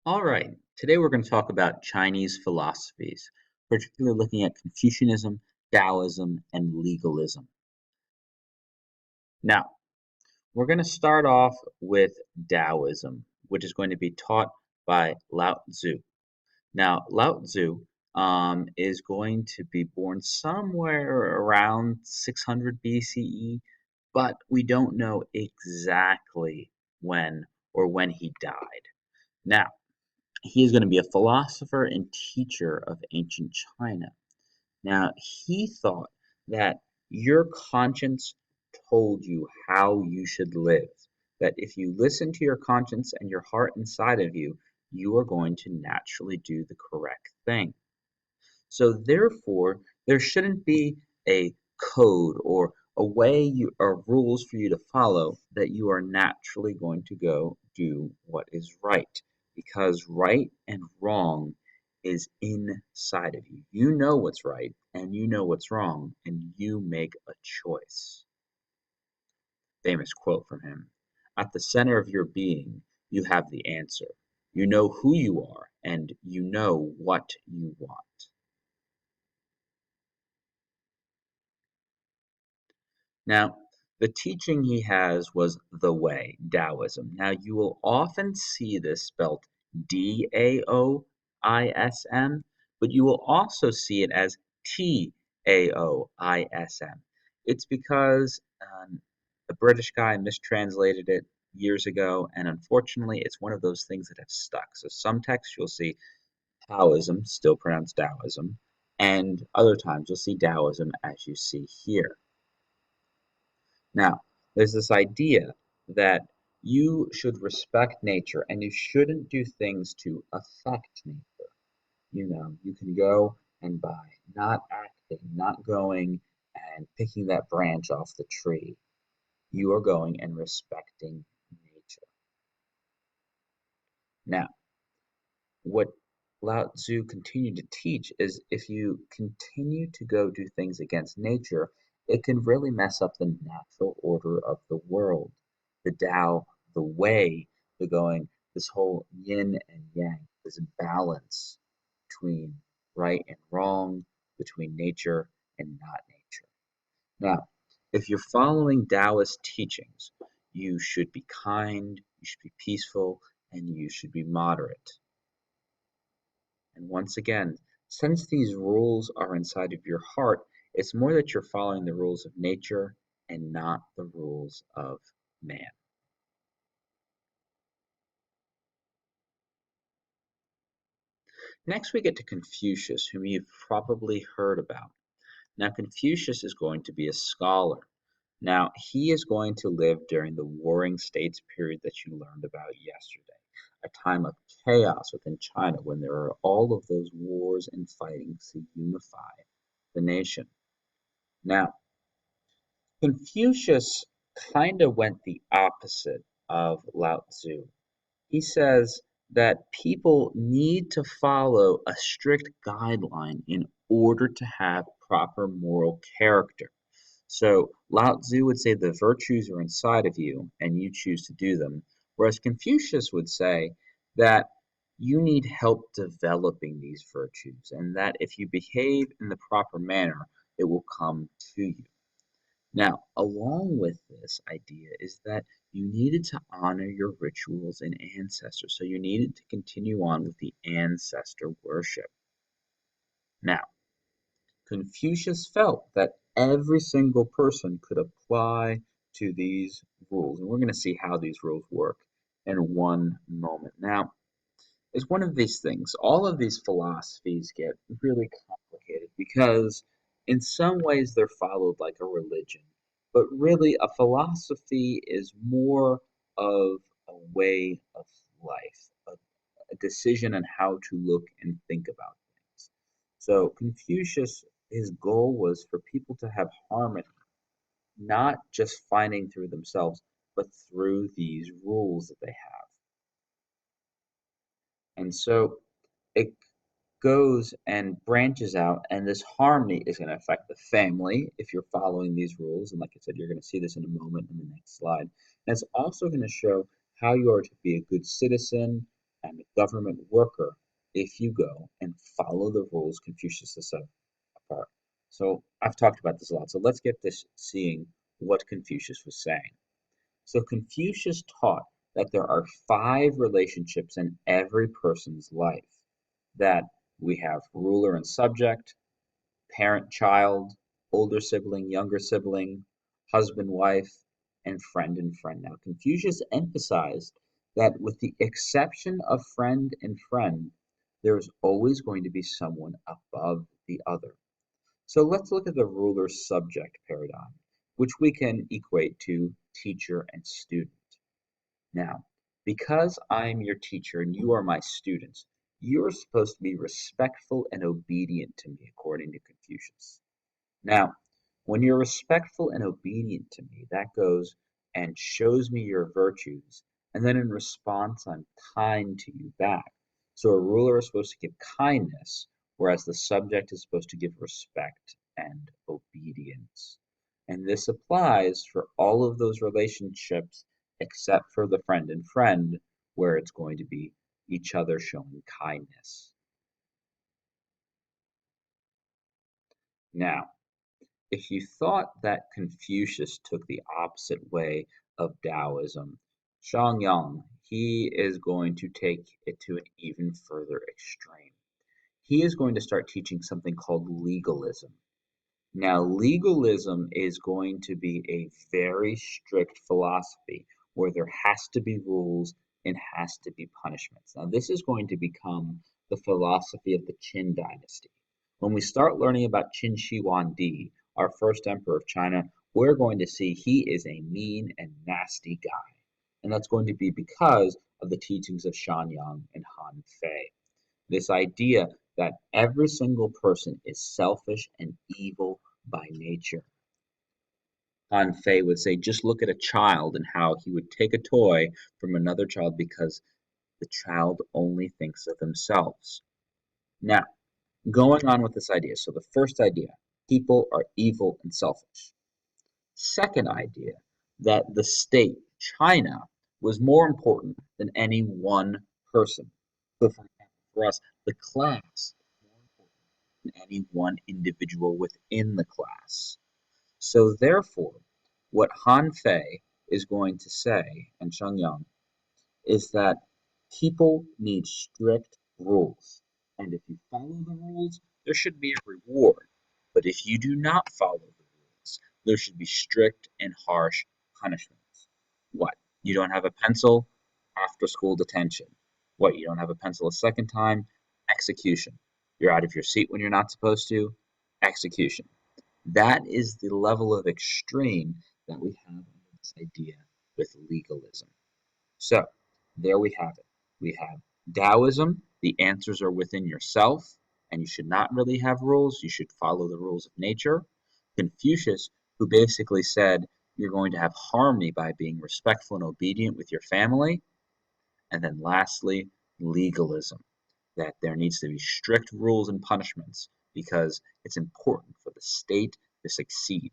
All right, today we're going to talk about Chinese philosophies, particularly looking at Confucianism, Daoism, and legalism. Now, we're going to start off with Daoism, which is going to be taught by Lao Tzu. Now, Lao Tzu is going to be born somewhere around 600 BCE, but we don't know exactly when he died. Now, he is going to be a philosopher and teacher of ancient China. Now, he thought that your conscience told you how you should live, that if you listen to your conscience and your heart inside of you, you are going to naturally do the correct thing. So, therefore, there shouldn't be a code or a way or rules for you to follow that you are naturally going to go do what is right, because right and wrong is inside of you. You know what's right and you know what's wrong, and you make a choice. Famous quote from him. At the center of your being, you have the answer. You know who you are and you know what you want. Now, the teaching he has was the way, Taoism. Now, you will often see this spelled Daoism, but you will also see it as Taoism. It's because a British guy mistranslated it years ago, and unfortunately, it's one of those things that have stuck. So some texts you'll see Taoism, still pronounced Taoism, and other times you'll see Taoism as you see here. Now, there's this idea that you should respect nature and you shouldn't do things to affect nature. You can go and by not acting, not going and picking that branch off the tree, you are going and respecting nature. Now, what Lao Tzu continued to teach is if you continue to go do things against nature, it can really mess up the natural order of the world. The Tao, the way, the going, this whole yin and yang, this balance between right and wrong, between nature and not nature. Now, if you're following Taoist teachings, you should be kind, you should be peaceful, and you should be moderate. And once again, since these rules are inside of your heart, it's more that you're following the rules of nature and not the rules of man. Next, we get to Confucius, whom you've probably heard about. Now, Confucius is going to be a scholar. Now, he is going to live during the Warring States period that you learned about yesterday, a time of chaos within China when there are all of those wars and fightings to unify the nation. Now, Confucius kind of went the opposite of Lao Tzu. He says that people need to follow a strict guideline in order to have proper moral character. So Lao Tzu would say the virtues are inside of you and you choose to do them, whereas Confucius would say that you need help developing these virtues and that if you behave in the proper manner, it will come to you. Now, along with this idea is that you needed to honor your rituals and ancestors, so you needed to continue on with the ancestor worship. Now, Confucius felt that every single person could apply to these rules, and we're going to see how these rules work in one moment. Now, it's one of these things. All of these philosophies get really complicated because, in some ways, they're followed like a religion. But really, a philosophy is more of a way of life, a decision on how to look and think about things. So, Confucius, his goal was for people to have harmony, not just finding through themselves, but through these rules that they have. And so, it goes and branches out, and this harmony is going to affect the family if you're following these rules. And like I said, you're going to see this in a moment in the next slide. And it's also going to show how you are to be a good citizen and a government worker if you go and follow the rules Confucius has set apart. So I've talked about this a lot. So let's get this seeing what Confucius was saying. So Confucius taught that there are five relationships in every person's life. That we have ruler and subject, parent child, older sibling, younger sibling, husband wife, and friend. Now, Confucius emphasized that with the exception of friend and friend, there is always going to be someone above the other. So let's look at the ruler subject paradigm, which we can equate to teacher and student. Now, because I'm your teacher and you are my students, you're supposed to be respectful and obedient to me, according to Confucius. Now, when you're respectful and obedient to me, that goes and shows me your virtues, and then in response, I'm kind to you back. So a ruler is supposed to give kindness, whereas the subject is supposed to give respect and obedience. And this applies for all of those relationships except for the friend and friend, where it's going to be each other showing kindness. Now, if you thought that Confucius took the opposite way of Daoism, Yang, he is going to take it to an even further extreme. He is going to start teaching something called legalism. Now, legalism is going to be a very strict philosophy where there has to be rules and has to be punishments. Now, this is going to become the philosophy of the Qin dynasty. When we start learning about Qin Shi Huangdi, our first emperor of China, we're going to see he is a mean and nasty guy. And that's going to be because of the teachings of Shanyang and Han Fei. This idea that every single person is selfish and evil by nature. Han Fei would say, just look at a child and how he would take a toy from another child because the child only thinks of themselves. Now, going on with this idea. So the first idea, people are evil and selfish. Second idea, that the state, China, was more important than any one person. So for us, the class is more important than any one individual within the class. So therefore, what Han Fei is going to say, and Sheng Yang, is that people need strict rules. And if you follow the rules, there should be a reward. But if you do not follow the rules, there should be strict and harsh punishments. What? You don't have a pencil? After school detention. What? You don't have a pencil a second time? Execution. You're out of your seat when you're not supposed to? Execution. That is the level of extreme that we have under this idea with legalism. So, there we have it. We have Taoism, the answers are within yourself, and you should not really have rules. You should follow the rules of nature. Confucius, who basically said you're going to have harmony by being respectful and obedient with your family. And then lastly, legalism, that there needs to be strict rules and punishments because it's important for the state to succeed.